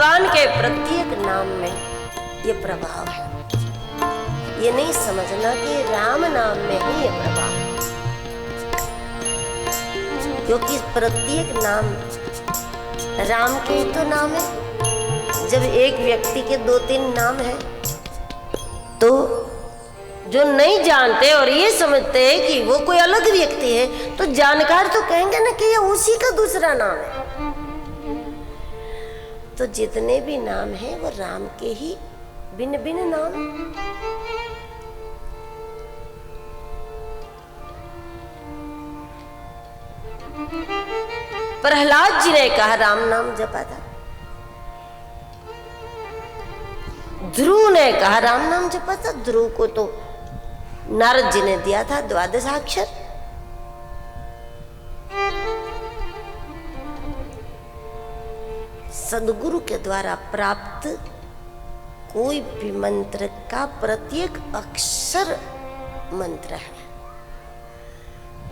भगवान के प्रत्येक नाम में ये प्रभाव है। ये नहीं समझना कि राम नाम में ही ये प्रभाव है, क्योंकि प्रत्येक नाम राम के ही तो नाम है। जब एक व्यक्ति के 2-3 नाम है तो जो नहीं जानते और ये समझते हैं कि वो कोई अलग व्यक्ति है, तो जानकार तो कहेंगे ना कि ये उसी का दूसरा नाम है। तो जितने भी नाम हैं वो राम के ही भिन्न भिन्न नाम हैं। प्रहलाद जी ने कहा राम नाम जपा था, ध्रुव ने कहा राम नाम जपा था। ध्रुव को तो नारद जी ने दिया था 12 अक्षर। सदगुरु के द्वारा प्राप्त कोई भी मंत्र का प्रत्येक अक्षर मंत्र है।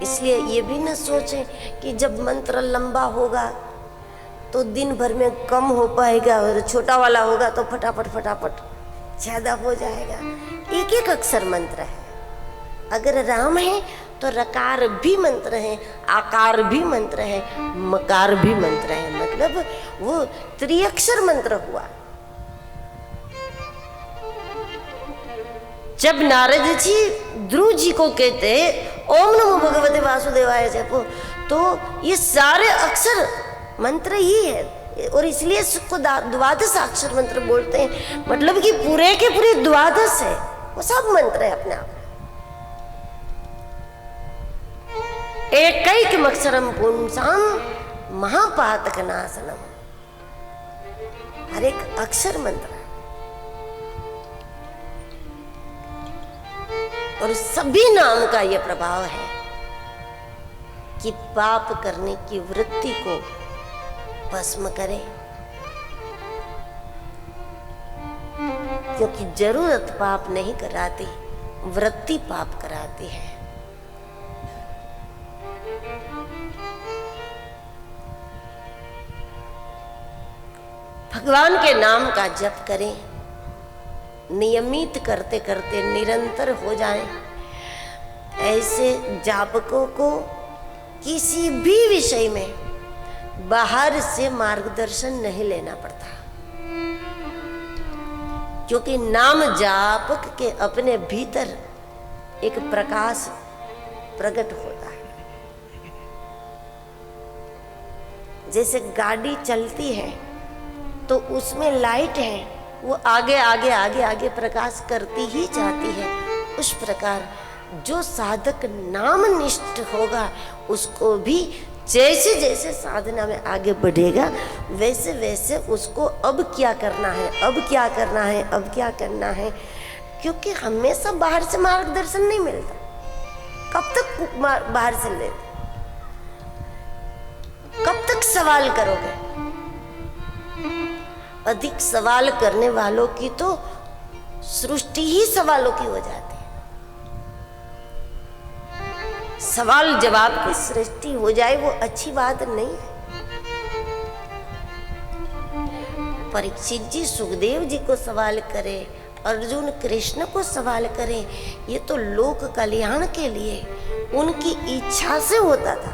इसलिए ये भी न सोचें कि जब मंत्र लंबा होगा तो दिन भर में कम हो पाएगा और छोटा वाला होगा तो फटाफट फटाफट ज्यादा हो जाएगा। एक एक अक्षर मंत्र है। अगर राम है तो रकार भी मंत्र है, आकार भी मंत्र है, मकार भी मंत्र है। मतलब वो त्रिअक्षर मंत्र हुआ। जब नारद जी ध्रुव जी को कहते ओम नमो भगवते वासुदेवाय जपो, तो ये सारे अक्षर मंत्र ही है और इसलिए इसको 12 अक्षर मंत्र बोलते हैं। मतलब कि पूरे के पूरे 12 है, वो सब मंत्र है अपने आप। एकैकमक्षरम पुंसाम महापातक नाशनम। हर एक अक्षर मंत्र है और सभी नाम का यह प्रभाव है कि पाप करने की वृत्ति को भस्म करे, क्योंकि जरूरत पाप नहीं कराती, वृत्ति पाप कराती है। भगवान के नाम का जप करें, नियमित करते करते निरंतर हो जाएं। ऐसे जापकों को किसी भी विषय में बाहर से मार्गदर्शन नहीं लेना पड़ता, क्योंकि नाम जापक के अपने भीतर एक प्रकाश प्रकट होता है। जैसे गाड़ी चलती है तो उसमें लाइट है, वो आगे आगे आगे आगे प्रकाश करती ही जाती है। उस प्रकार जो साधक नाम निष्ठ होगा उसको भी जैसे जैसे साधना में आगे बढ़ेगा वैसे वैसे उसको अब क्या करना है, अब क्या करना है, अब क्या करना है, क्योंकि हमेशा बाहर से मार्गदर्शन नहीं मिलता। कब तक बाहर से ले, कब तक सवाल करोगे? अधिक सवाल करने वालों की तो सृष्टि ही सवालों की हो जाती है। सवाल जवाब की सृष्टि हो जाए वो अच्छी बात नहीं है। परीक्षित जी सुखदेव जी को सवाल करे, अर्जुन कृष्ण को सवाल करे, ये तो लोक कल्याण के लिए उनकी इच्छा से होता था।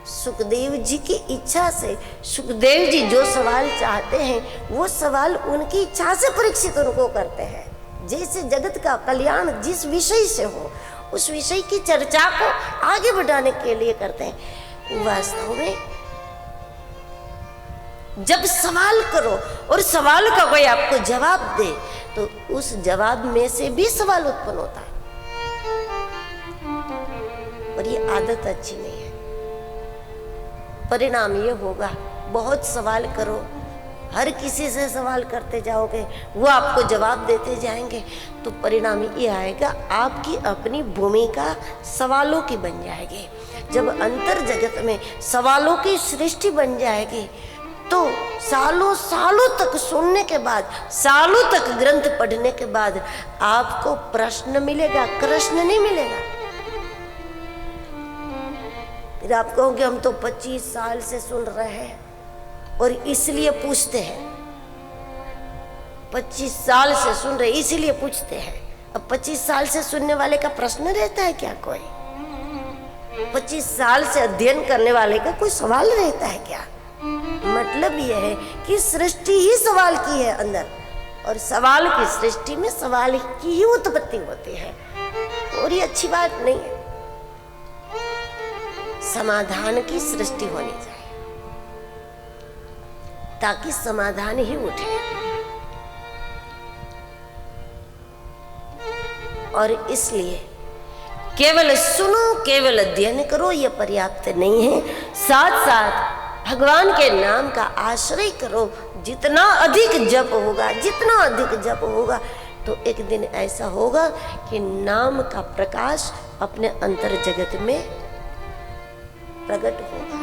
सुखदेव जी की इच्छा से सुखदेव जी जो सवाल चाहते हैं वो सवाल उनकी इच्छा से परीक्षित उनको करते हैं। जैसे जगत का कल्याण जिस विषय से हो उस विषय की चर्चा को आगे बढ़ाने के लिए करते हैं। वास्तव में जब सवाल करो और सवाल का कोई आपको जवाब दे तो उस जवाब में से भी सवाल उत्पन्न होता है, और ये आदत अच्छी नहीं है। परिणाम ये होगा, बहुत सवाल करो, हर किसी से सवाल करते जाओगे, वो आपको जवाब देते जाएंगे, तो परिणाम ये आएगा आपकी अपनी भूमिका सवालों की बन जाएगी। जब अंतर जगत में सवालों की सृष्टि बन जाएगी तो सालों सालों तक सुनने के बाद, सालों तक ग्रंथ पढ़ने के बाद आपको प्रश्न मिलेगा, कृष्ण नहीं मिलेगा। आप कहोगे हम तो 25 साल से सुन रहे हैं और इसलिए पूछते हैं। 25 साल से सुन रहे, इसीलिए पूछते हैं। अब 25 साल से सुनने वाले का प्रश्न रहता है क्या? कोई 25 साल से अध्ययन करने वाले का कोई सवाल रहता है क्या? मतलब यह है कि सृष्टि ही सवाल की है अंदर, और सवाल की सृष्टि में सवाल की ही उत्पत्ति होती है, और ये अच्छी बात नहीं है। समाधान की सृष्टि होनी चाहिए ताकि समाधान ही उठे। और इसलिए केवल सुनो, केवल अध्ययन करो, यह पर्याप्त नहीं है। साथ साथ भगवान के नाम का आश्रय करो। जितना अधिक जप होगा, जितना अधिक जप होगा, तो एक दिन ऐसा होगा कि नाम का प्रकाश अपने अंतर जगत में प्रकट होगा।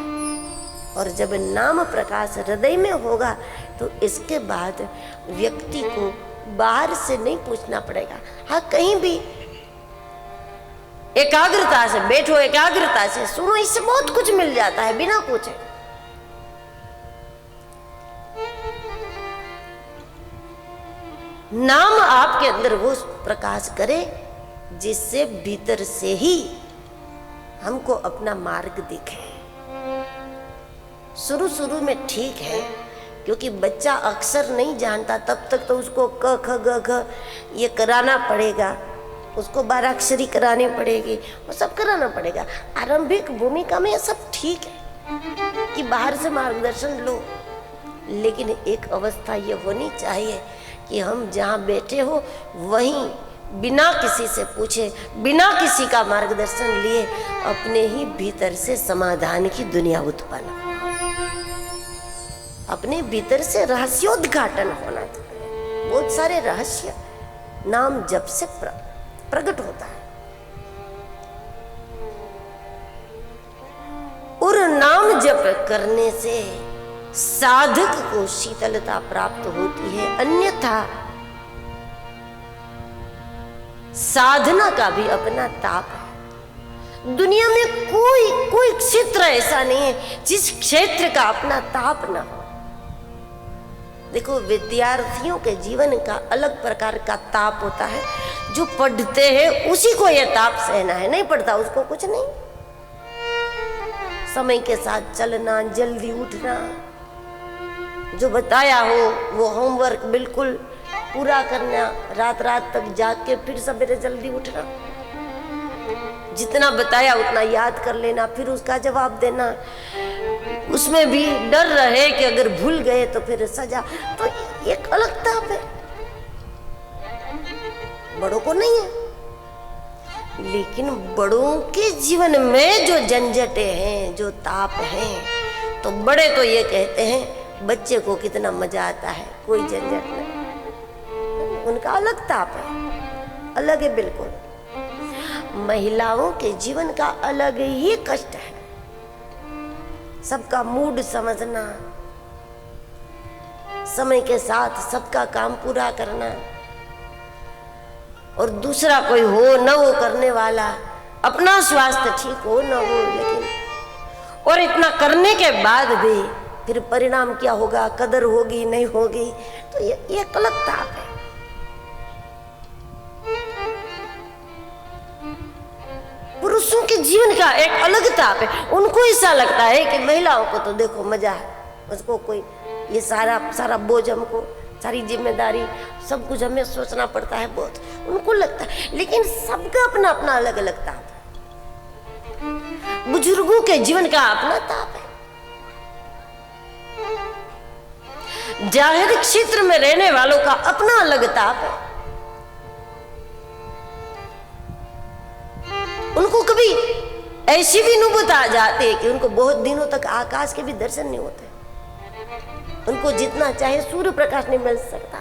और जब नाम प्रकाश हृदय में होगा तो इसके बाद व्यक्ति को बाहर से नहीं पूछना पड़ेगा। हाँ, कहीं भी एकाग्रता से बैठो, एकाग्रता से सुनो, इससे बहुत कुछ मिल जाता है बिना पूछे। नाम आपके अंदर वो प्रकाश करे जिससे भीतर से ही हमको अपना मार्ग दिखे। शुरू शुरू में ठीक है, क्योंकि बच्चा अक्षर नहीं जानता, तब तक तो उसको क ख ग घ ये कराना पड़ेगा, उसको 12 अक्षरी करानी पड़ेगी, वो सब कराना पड़ेगा। आरंभिक भूमिका में ये सब ठीक है कि बाहर से मार्गदर्शन लो, लेकिन एक अवस्था ये होनी चाहिए कि हम जहाँ बैठे हो वहीं बिना किसी से पूछे, बिना किसी का मार्गदर्शन लिए अपने ही भीतर से समाधान की दुनिया उत्पन्न, अपने भीतर से रहस्योद्घाटन होना चाहिए। बहुत सारे रहस्य नाम जप से प्रकट होता है, और नाम जप करने से साधक को शीतलता प्राप्त होती है। अन्यथा साधना का भी अपना ताप है। दुनिया में कोई क्षेत्र ऐसा नहीं है जिस क्षेत्र का अपना ताप ना हो। देखो, विद्यार्थियों के जीवन का अलग प्रकार का ताप होता है। जो पढ़ते हैं उसी को यह ताप सहना है, नहीं पढ़ता उसको कुछ नहीं। समय के साथ चलना, जल्दी उठना, जो बताया हो वो होमवर्क बिल्कुल पूरा करना, रात रात तक जाग के फिर सवेरे जल्दी उठना, जितना बताया उतना याद कर लेना, फिर उसका जवाब देना, उसमें भी डर रहे कि अगर भूल गए तो फिर सजा। तो एक अलग ताप है, बड़ों को नहीं है। लेकिन बड़ों के जीवन में जो झंझटें हैं, जो ताप हैं, तो बड़े तो ये कहते हैं बच्चे को कितना मजा आता है, कोई झंझट नहीं। उनका अलग ताप है, अलग है बिल्कुल। महिलाओं के जीवन का अलग ही कष्ट है। सबका मूड समझना, समय के साथ सबका काम पूरा करना, और दूसरा कोई हो न हो करने वाला, अपना स्वास्थ्य ठीक हो न हो, लेकिन और इतना करने के बाद भी फिर परिणाम क्या होगा, कदर होगी नहीं होगी, तो ये एक अलग ताप है। पुरुषों के जीवन का एक अलग ताप है। उनको ऐसा लगता है कि महिलाओं को तो देखो मजा है, उसको कोई ये सारा बोझ, हमको सारी जिम्मेदारी, सब कुछ हमें सोचना पड़ता है, बहुत उनको लगता है। लेकिन सबका अपना अपना अलग अलग ताप है। बुजुर्गों के जीवन का अपना ताप है। जाहिर क्षेत्र में रहने वालों का अपना अलग ताप है। उनको कभी ऐसी भी नौबत आ जाती है कि उनको बहुत दिनों तक आकाश के भी दर्शन नहीं होते। उनको जितना चाहे सूर्य प्रकाश नहीं मिल सकता।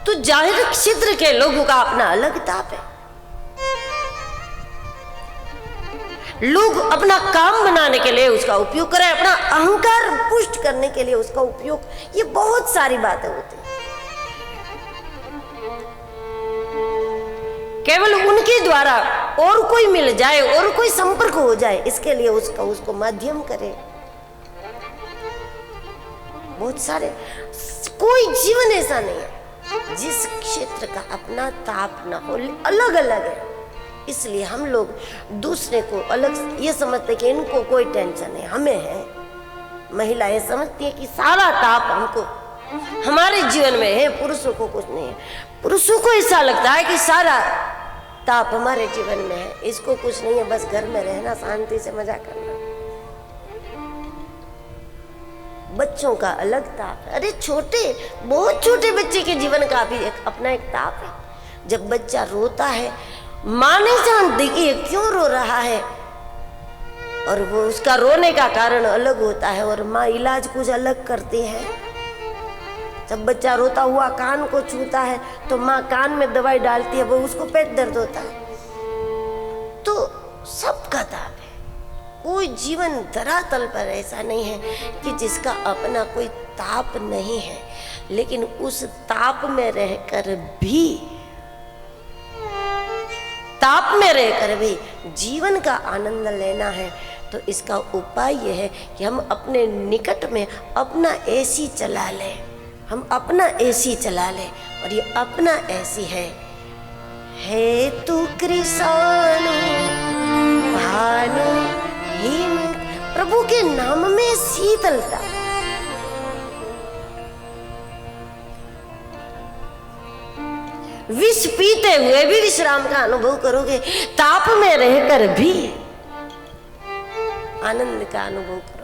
तो जाहिर क्षेत्र के लोगों का अपना अलग ताप है। लोग अपना काम बनाने के लिए उसका उपयोग करें, अपना अहंकार पुष्ट करने के लिए उसका उपयोग, ये बहुत सारी बातें होती हैं। केवल उनके द्वारा और कोई मिल जाए और कोई संपर्क हो जाए, इसके लिए उसको माध्यम करे। बहुत सारे, कोई जीवन ऐसा नहीं है जिस क्षेत्र का अपना ताप ना हो, अलग अलग है। इसलिए हम लोग दूसरे को अलग ये समझते कि इनको कोई टेंशन है, हमें है। महिला ये समझती है कि सारा ताप हमको हमारे जीवन में है, पुरुषों को कुछ नहीं है। पुरुषों को ऐसा लगता है कि सारा ताप हमारे जीवन में है, इसको कुछ नहीं है, बस घर में रहना, शांति से मजा करना। बच्चों का अलग ताप है। अरे छोटे, बहुत छोटे बच्चे के जीवन का भी अपना एक ताप है। जब बच्चा रोता है, माँ नहीं जानती कि ये क्यों रो रहा है, और वो उसका रोने का कारण अलग होता है, और माँ इलाज कुछ अलग करती है। जब बच्चा रोता हुआ कान को छूता है तो माँ कान में दवाई डालती है, वो उसको पेट दर्द होता है। तो सबका ताप है। कोई जीवन धरातल पर ऐसा नहीं है कि जिसका अपना कोई ताप नहीं है। लेकिन उस ताप में रहकर भी जीवन का आनंद लेना है, तो इसका उपाय यह है कि हम अपने निकट में अपना एसी चला लें। हम अपना एसी चला लें, और ये अपना एसी है तू कृष्ण भानु हिमत। प्रभु के नाम में शीतलता। विष पीते हुए भी विश्राम का अनुभव करोगे, ताप में रहकर भी आनंद का अनुभव करोगे।